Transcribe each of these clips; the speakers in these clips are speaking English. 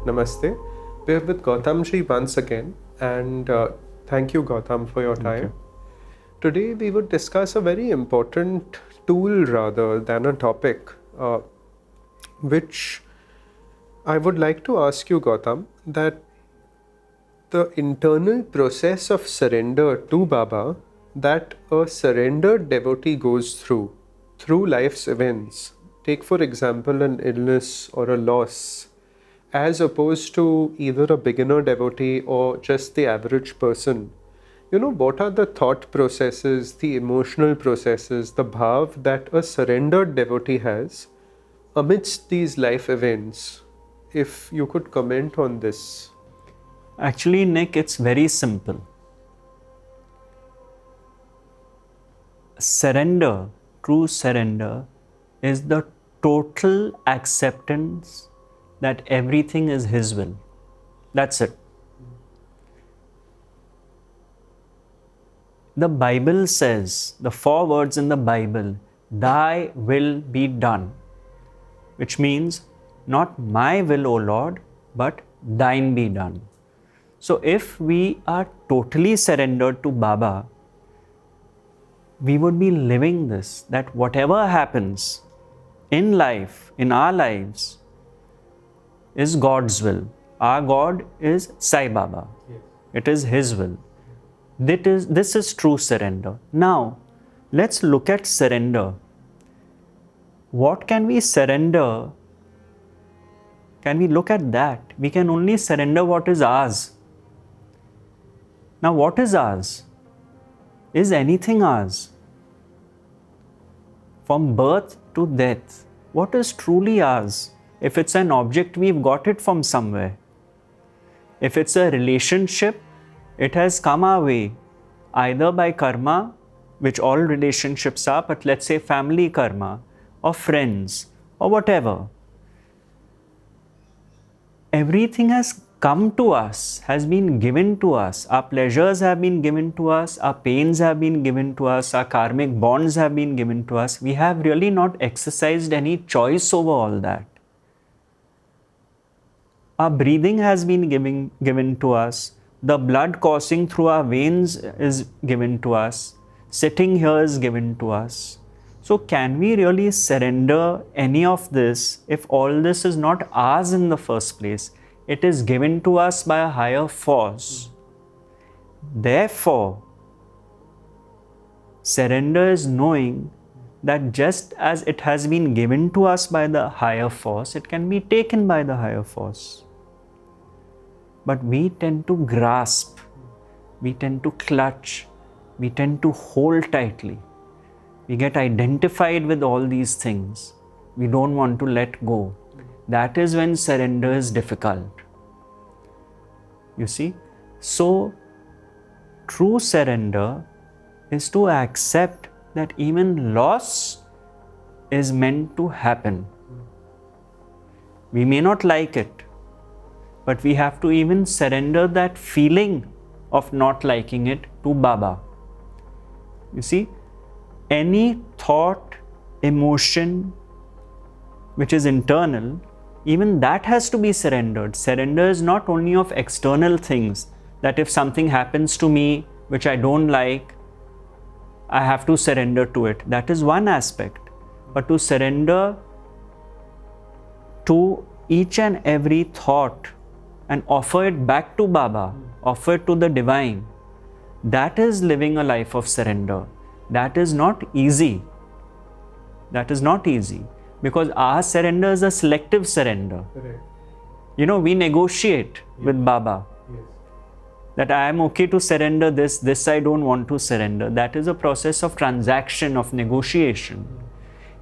Namaste. We're with Gautamji once again, and thank you, Gautam, for your time. Today, we would discuss a very important tool rather than a topic, which I would like to ask you, Gautam, that the internal process of surrender to Baba that a surrendered devotee goes through life's events. Take, for example, an illness or a loss, as opposed to either a beginner devotee or just the average person. What are the thought processes, the emotional processes, the bhav that a surrendered devotee has amidst these life events? If you could comment on this. Actually, Nick, it's very simple. Surrender, true surrender, is the total acceptance that everything is His will. That's it. The Bible says, the 4 words in the Bible, Thy will be done, which means not my will, O Lord, but Thine be done. So if we are totally surrendered to Baba, we would be living this, that whatever happens in life, in our lives, is God's will. Our God is Sai Baba. Yes. It is His will. This is true surrender. Now, let's look at surrender. What can we surrender? Can we look at that? We can only surrender what is ours. Now, what is ours? Is anything ours? From birth to death, what is truly ours? If it's an object, we've got it from somewhere. If it's a relationship, it has come our way, either by karma, which all relationships are, but let's say family karma, or friends, or whatever. Everything has come to us, has been given to us. Our pleasures have been given to us, our pains have been given to us, our karmic bonds have been given to us. We have really not exercised any choice over all that. Our breathing has been given to us. The blood coursing through our veins is given to us. Sitting here is given to us. So can we really surrender any of this if all this is not ours in the first place? It is given to us by a higher force. Therefore, surrender is knowing that just as it has been given to us by the higher force, it can be taken by the higher force. But we tend to grasp, we tend to clutch, we tend to hold tightly. We get identified with all these things. We don't want to let go. That is when surrender is difficult. You see? So, true surrender is to accept that even loss is meant to happen. We may not like it, but we have to even surrender that feeling of not liking it to Baba. You see, any thought, emotion, which is internal, even that has to be surrendered. Surrender is not only of external things, that if something happens to me which I don't like, I have to surrender to it. That is one aspect. But to surrender to each and every thought and offer it back to Baba, offer it to the Divine, that is living a life of surrender. That is not easy. That is not easy. Because our surrender is a selective surrender. Correct. We negotiate with Baba. Yes. That I am okay to surrender this I don't want to surrender. That is a process of transaction, of negotiation.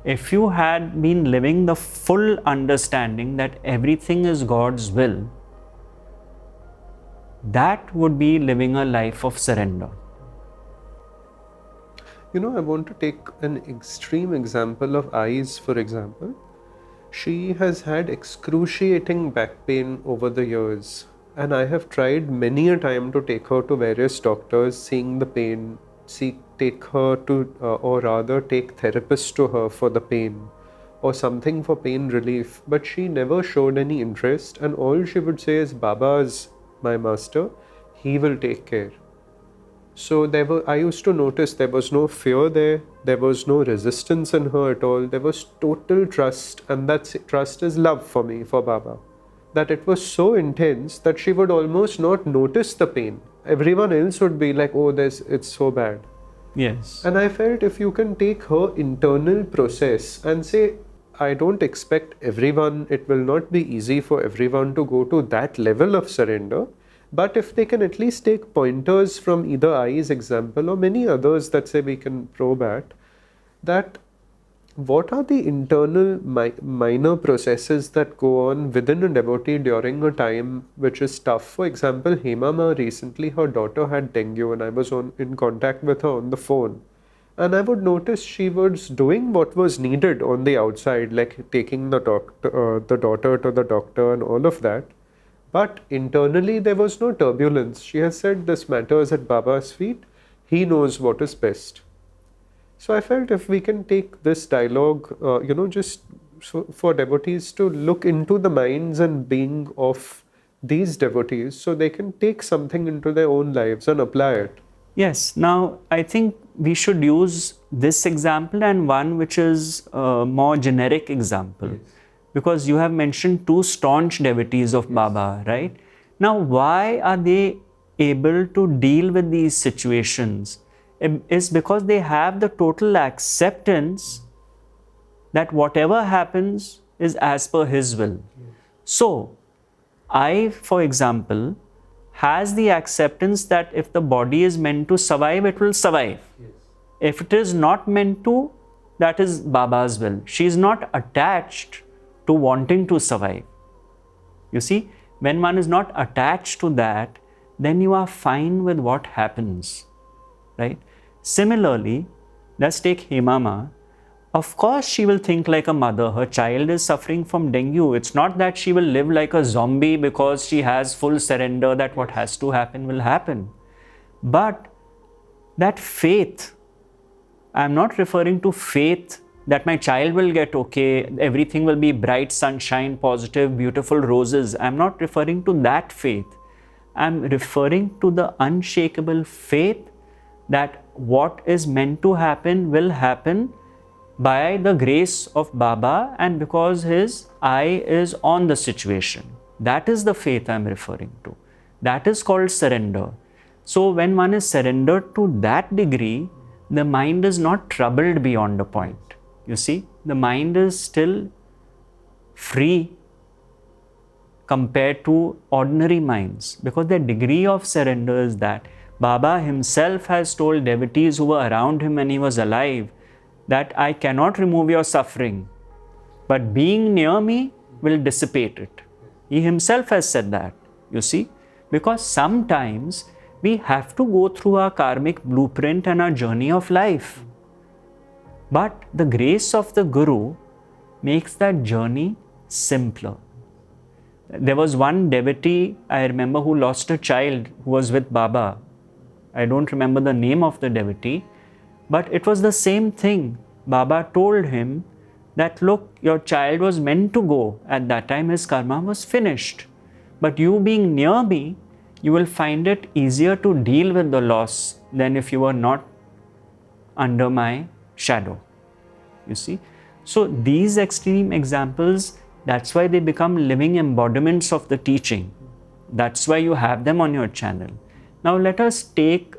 If you had been living the full understanding that everything is God's will, that would be living a life of surrender. I want to take an extreme example of Ai's, for example. She has had excruciating back pain over the years, and I have tried many a time to take her to various doctors, seeing the pain, take her to, or rather take therapists to her for the pain, or something for pain relief, but she never showed any interest, and all she would say is, Baba is my master, he will take care. So I used to notice there was no fear there was no resistance in her at all, there was total trust, and that trust is love for me, for Baba. That it was so intense that she would almost not notice the pain. Everyone else would be like, oh, it's so bad. Yes. And I felt if you can take her internal process and say, I don't expect everyone, it will not be easy for everyone to go to that level of surrender. But if they can at least take pointers from either Ai's example or many others that say we can probe at, that what are the internal minor processes that go on within a devotee during a time which is tough? For example, Hema Ma, recently her daughter had dengue and I was in contact with her on the phone. And I would notice she was doing what was needed on the outside, like taking the daughter to the doctor and all of that. But internally there was no turbulence. She has said, this matter is at Baba's feet. He knows what is best. So I felt if we can take this dialogue, just for devotees to look into the minds and being of these devotees, so they can take something into their own lives and apply it. Yes. Now, I think we should use this example and one which is a more generic example. Yes. Because you have mentioned two staunch devotees of Baba, right? Now, why are they able to deal with these situations? Is because they have the total acceptance that whatever happens is as per his will. Yes. So, I, for example, has the acceptance that if the body is meant to survive, it will survive. Yes. If it is not meant to, that is Baba's will. She is not attached to wanting to survive. You see, when one is not attached to that, then you are fine with what happens, right? Similarly, let's take Hema Ma. Of course, she will think like a mother. Her child is suffering from dengue. It's not that she will live like a zombie because she has full surrender that what has to happen will happen. But that faith, I'm not referring to faith that my child will get okay, everything will be bright sunshine, positive, beautiful roses. I'm not referring to that faith. I'm referring to the unshakable faith that what is meant to happen will happen by the grace of Baba and because his eye is on the situation. That is the faith I'm referring to. That is called surrender. So when one is surrendered to that degree, the mind is not troubled beyond a point. You see, the mind is still free compared to ordinary minds because the degree of surrender is that Baba himself has told devotees who were around him when he was alive that I cannot remove your suffering, but being near me will dissipate it. He himself has said that, you see, because sometimes we have to go through our karmic blueprint and our journey of life. But the grace of the Guru makes that journey simpler. There was one devotee, I remember, who lost a child who was with Baba. I don't remember the name of the devotee, but it was the same thing. Baba told him that, look, your child was meant to go. At that time, his karma was finished. But you being near me, you will find it easier to deal with the loss than if you were not under my shadow. You see? So these extreme examples, that's why they become living embodiments of the teaching. That's why you have them on your channel. Now let us take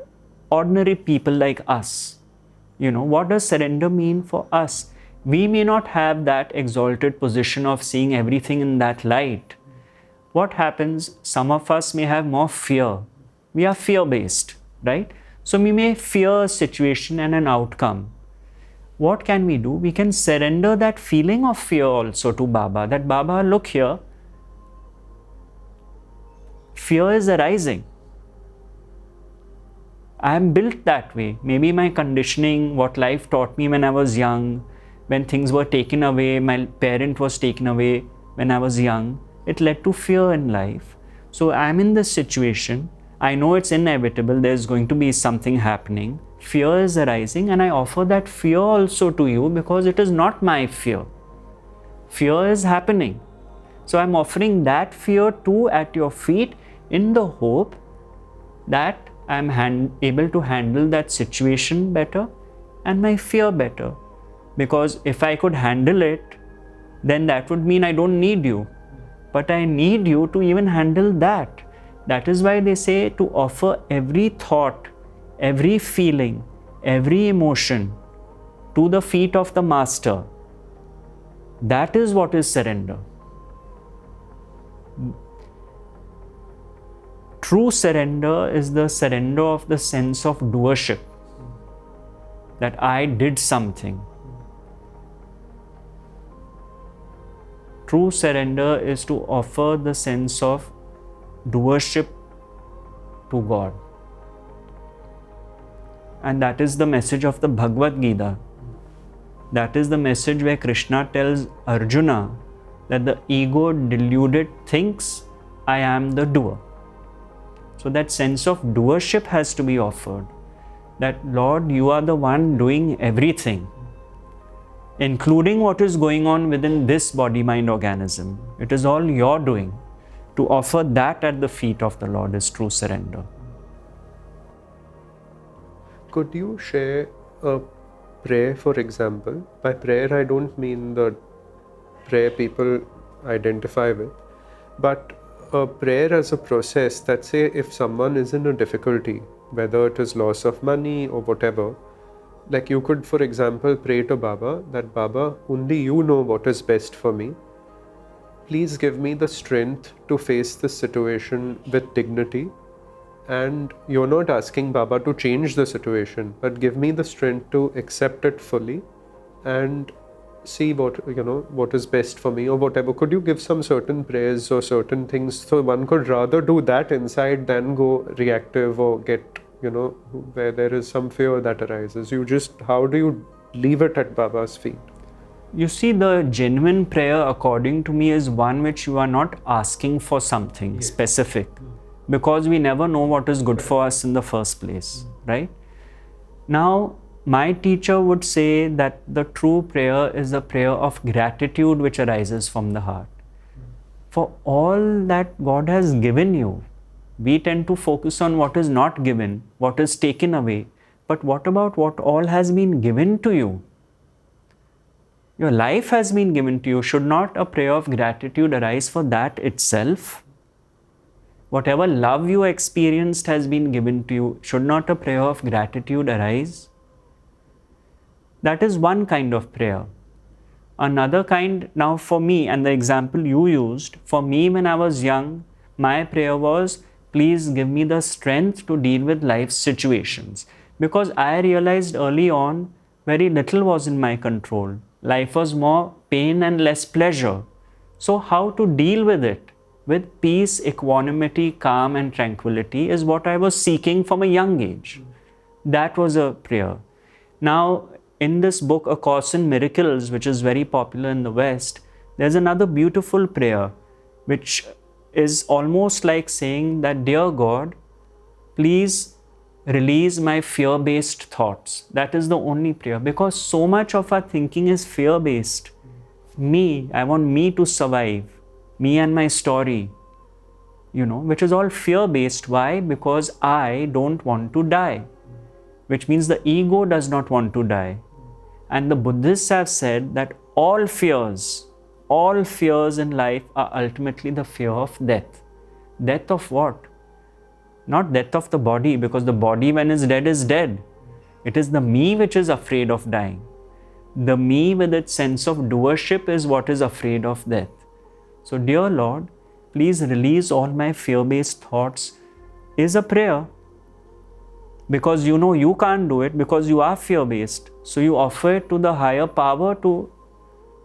ordinary people like us. What does surrender mean for us? We may not have that exalted position of seeing everything in that light. What happens? Some of us may have more fear. We are fear-based, right? So we may fear a situation and an outcome. What can we do? We can surrender that feeling of fear also to Baba. That Baba, look here, fear is arising. I am built that way. Maybe my conditioning, what life taught me when I was young, when things were taken away, my parent was taken away when I was young, it led to fear in life. So I am in this situation. I know it's inevitable. There's going to be something happening. Fear is arising and I offer that fear also to you because it is not my fear. Fear is happening. So I'm offering that fear too at your feet in the hope that I'm able to handle that situation better and my fear better. Because if I could handle it, then that would mean I don't need you. But I need you to even handle that. That is why they say to offer every thought, every feeling, every emotion to the feet of the Master. That is what is surrender. True surrender is the surrender of the sense of doership. That I did something. True surrender is to offer the sense of doership to God. And that is the message of the Bhagavad Gita. That is the message where Krishna tells Arjuna that the ego deluded thinks I am the doer. So that sense of doership has to be offered. That Lord, you are the one doing everything, including what is going on within this body-mind organism. It is all your doing. To offer that at the feet of the Lord is true surrender. Could you share a prayer, for example? By prayer, I don't mean the prayer people identify with, but a prayer as a process that, say, if someone is in a difficulty, whether it is loss of money or whatever, like you could, for example, pray to Baba that, Baba, only you know what is best for me. Please give me the strength to face this situation with dignity. And you're not asking Baba to change the situation, but give me the strength to accept it fully and see what is best for me or whatever. Could you give some certain prayers or certain things so one could rather do that inside than go reactive or get, where there is some fear that arises? How do you leave it at Baba's feet? You see, the genuine prayer, according to me, is one which you are not asking for something specific, because we never know what is good for us in the first place, right? Now, my teacher would say that the true prayer is a prayer of gratitude which arises from the heart. For all that God has given you, we tend to focus on what is not given, what is taken away. But what about what all has been given to you? Your life has been given to you. Should not a prayer of gratitude arise for that itself? Whatever love you experienced has been given to you. Should not a prayer of gratitude arise? That is one kind of prayer. Another kind, now for me, and the example you used, for me when I was young, my prayer was, please give me the strength to deal with life's situations. Because I realized early on, very little was in my control. Life was more pain and less pleasure. So how to deal with it? With peace, equanimity, calm and tranquility is what I was seeking from a young age. That was a prayer. Now, in this book, A Course in Miracles, which is very popular in the West, there's another beautiful prayer, which is almost like saying that, dear God, please release my fear-based thoughts. That is the only prayer, because so much of our thinking is fear-based. I want me to survive, me and my story, which is all fear-based. Why? Because I don't want to die, which means the ego does not want to die. And the Buddhists have said that all fears in life are ultimately the fear of death. Death of what? Not death of the body, because the body when it's dead is dead. It is the me which is afraid of dying. The me with its sense of doership is what is afraid of death. So, dear Lord, please release all my fear-based thoughts is a prayer. Because you can't do it, because you are fear-based. So you offer it to the higher power to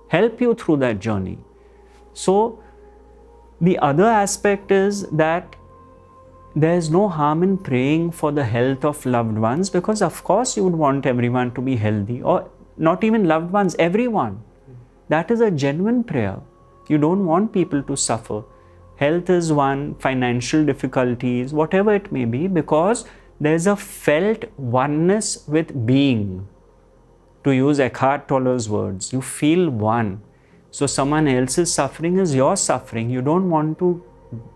help you through that journey. So the other aspect is that there is no harm in praying for the health of loved ones, because of course you would want everyone to be healthy, or not even loved ones, everyone. That is a genuine prayer. You don't want people to suffer. Health is one, financial difficulties, whatever it may be, because there's a felt oneness with being. To use Eckhart Tolle's words, you feel one. So someone else's suffering is your suffering. You don't want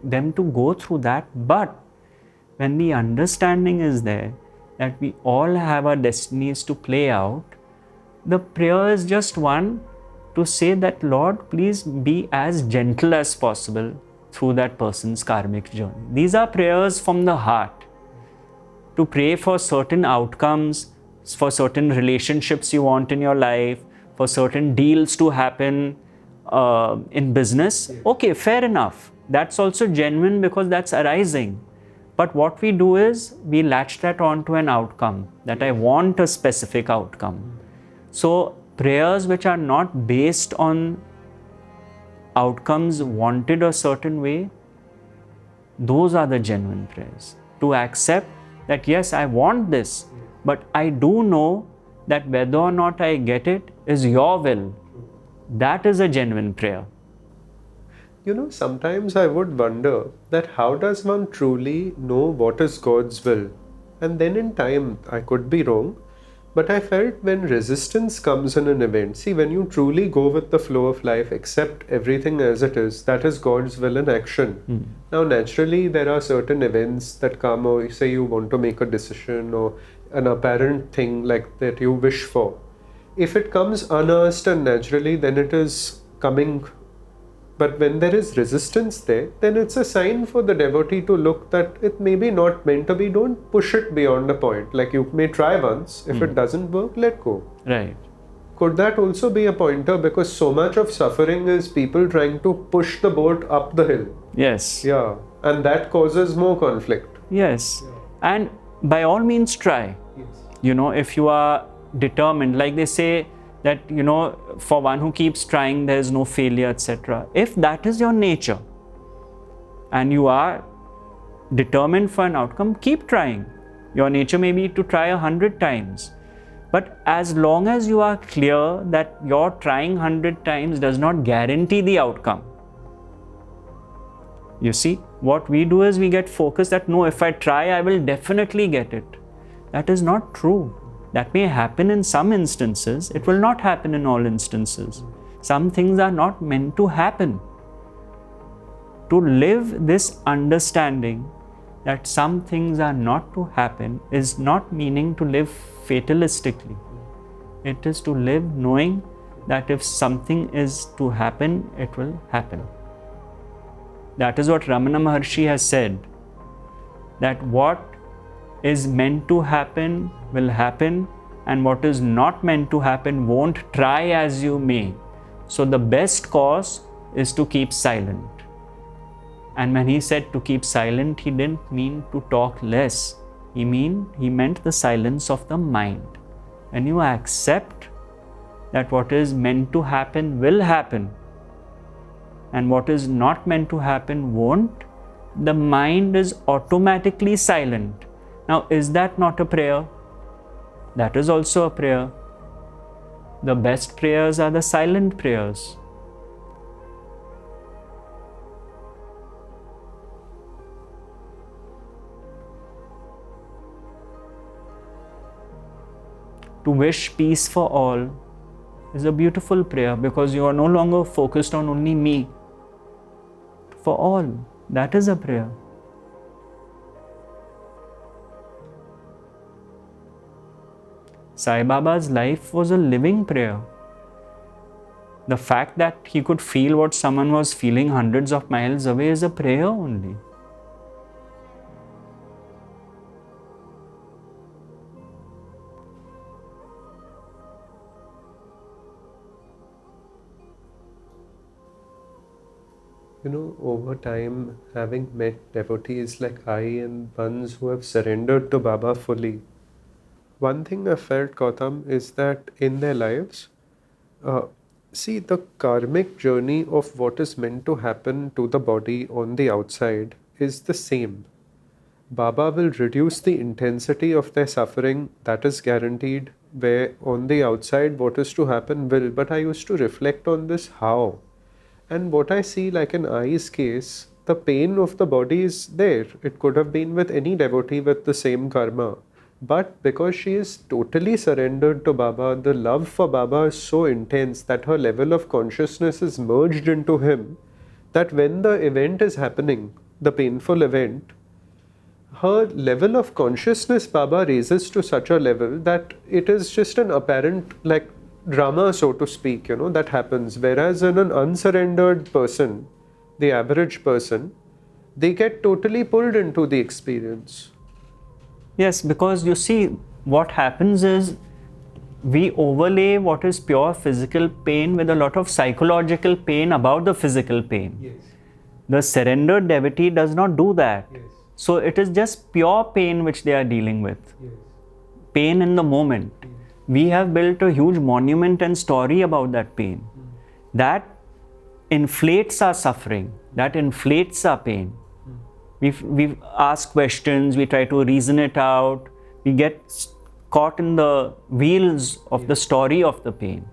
them to go through that. But when the understanding is there that we all have our destinies to play out, the prayer is just one to say that, Lord, please be as gentle as possible through that person's karmic journey. These are prayers from the heart. To pray for certain outcomes, for certain relationships you want in your life, for certain deals to happen in business. Okay, fair enough. That's also genuine because that's arising. But what we do is we latch that onto an outcome, that I want a specific outcome. So prayers which are not based on outcomes wanted a certain way, those are the genuine prayers. To accept that yes, I want this, but I do know that whether or not I get it is your will. That is a genuine prayer. Sometimes I would wonder that how does one truly know what is God's will? And then in time, I could be wrong, but I felt when resistance comes in an event, see, when you truly go with the flow of life, accept everything as it is, that is God's will in action. Now, naturally, there are certain events that come, or say you want to make a decision or an apparent thing like that you wish for. If it comes unasked and naturally, then it is coming. But when there is resistance there, then it's a sign for the devotee to look that it may be not meant to be. Don't push it beyond a point. Like you may try once. If it doesn't work, let go. Right. Could that also be a pointer? Because so much of suffering is people trying to push the boat up the hill. Yes. Yeah. And that causes more conflict. Yes. And by all means try. Yes. If you are determined, like they say that, for one who keeps trying, there is no failure, etc. If that is your nature and you are determined for an outcome, keep trying. Your nature may be to try 100 times. But as long as you are clear that your trying 100 times does not guarantee the outcome. You see, what we do is we get focused that no, if I try, I will definitely get it. That is not true. That may happen in some instances. It will not happen in all instances. Some things are not meant to happen. To live this understanding that some things are not to happen is not meaning to live fatalistically. It is to live knowing that if something is to happen, it will happen. That is what Ramana Maharshi has said, that what is meant to happen will happen, and what is not meant to happen won't, try as you may. So the best course is to keep silent. And when he said to keep silent, he didn't mean to talk less. He meant the silence of the mind. When you accept that what is meant to happen will happen, and what is not meant to happen won't, the mind is automatically silent. Now, is that not a prayer? That is also a prayer. The best prayers are the silent prayers. To wish peace for all is a beautiful prayer because you are no longer focused on only me. For all, that is a prayer. Sai Baba's life was a living prayer. The fact that he could feel what someone was feeling hundreds of miles away is a prayer only. Over time, having met devotees like I and ones who have surrendered to Baba fully, one thing I felt, Gautam, is that in their lives, see, the karmic journey of what is meant to happen to the body on the outside is the same. Baba will reduce the intensity of their suffering, that is guaranteed, where on the outside what is to happen will. But I used to reflect on this how. And what I see, like in I's case, the pain of the body is there. It could have been with any devotee with the same karma. But because she is totally surrendered to Baba, the love for Baba is so intense that her level of consciousness is merged into him, that when the event is happening, the painful event, her level of consciousness Baba raises to such a level that it is just an apparent like drama, so to speak, that happens. Whereas in an unsurrendered person, the average person, they get totally pulled into the experience. Yes, because you see, what happens is we overlay what is pure physical pain with a lot of psychological pain about the physical pain. Yes. The surrendered devotee does not do that. Yes. So it is just pure pain which they are dealing with. Yes. Pain in the moment. We have built a huge monument and story about that pain. That inflates our suffering. That inflates our pain. We ask questions, we try to reason it out, we get caught in the wheels of the story of the pain.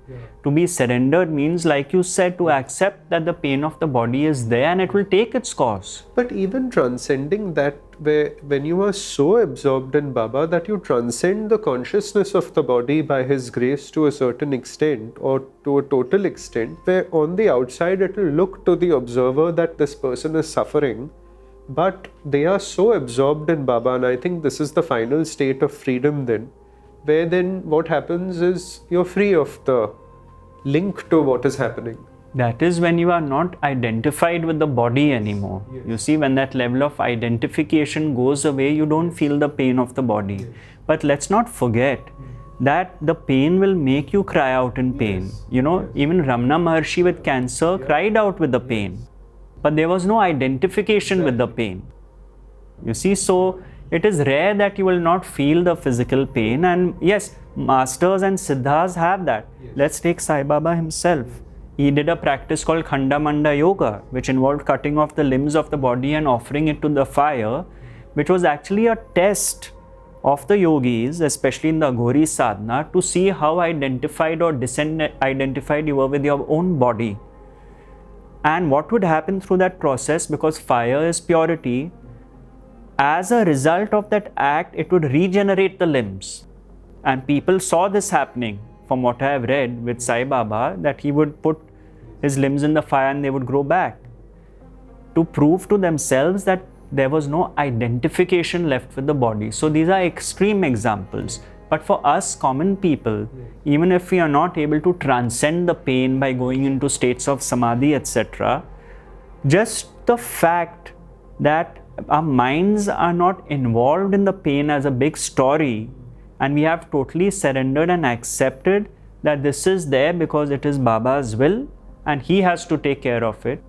To be surrendered means, like you said, to accept that the pain of the body is there and it will take its course. But even transcending that, when you are so absorbed in Baba that you transcend the consciousness of the body by His grace to a certain extent or to a total extent, where on the outside it will look to the observer that this person is suffering, but they are so absorbed in Baba, and I think this is the final state of freedom then, where then what happens is you're free of the link to what is happening. That is when you are not identified with the body anymore. Yes. You see, when that level of identification goes away, you don't feel the pain of the body. Yes. But let's not forget that the pain will make you cry out in pain. Yes. Even Ramana Maharshi with cancer cried out with the pain. But there was no identification with the pain. You see, so it is rare that you will not feel the physical pain. And yes, masters and siddhas have that. Yes. Let's take Sai Baba himself. He did a practice called Khandamanda Yoga, which involved cutting off the limbs of the body and offering it to the fire, which was actually a test of the yogis, especially in the Aghori sadhana, to see how identified or disidentified you were with your own body. And what would happen through that process, because fire is purity, as a result of that act, it would regenerate the limbs. And people saw this happening, from what I have read with Sai Baba, that he would put his limbs in the fire and they would grow back, to prove to themselves that there was no identification left with the body. So these are extreme examples. But for us common people, even if we are not able to transcend the pain by going into states of samadhi, etc., just the fact that our minds are not involved in the pain as a big story, and we have totally surrendered and accepted that this is there because it is Baba's will and he has to take care of it.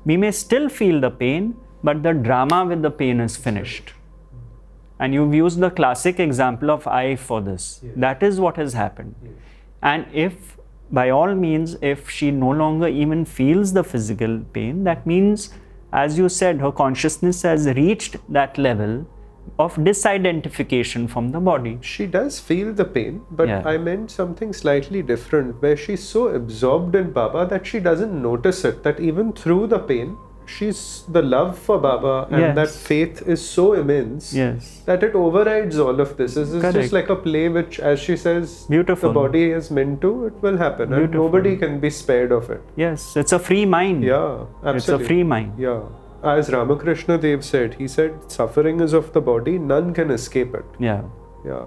We may still feel the pain, but the drama with the pain is finished. And you've used the classic example of eye for this. Yes. That is what has happened. Yes. And if, by all means, if she no longer even feels the physical pain, that means, as you said, her consciousness has reached that level of disidentification from the body. She does feel the pain, but Yeah. I meant something slightly different, where she's so absorbed in Baba that she doesn't notice it, that even through the pain, the love for Baba and Yes. that faith is so immense Yes. that it overrides all of this. This is Correct. just like a play which, as she says, Beautiful. the body is meant to, it will happen. And Beautiful. nobody can be spared of it. Yes, it's a free mind. Yeah, absolutely. It's a free mind. Yeah. As Ramakrishna Dev said, he said, suffering is of the body, none can escape it. Yeah. Yeah.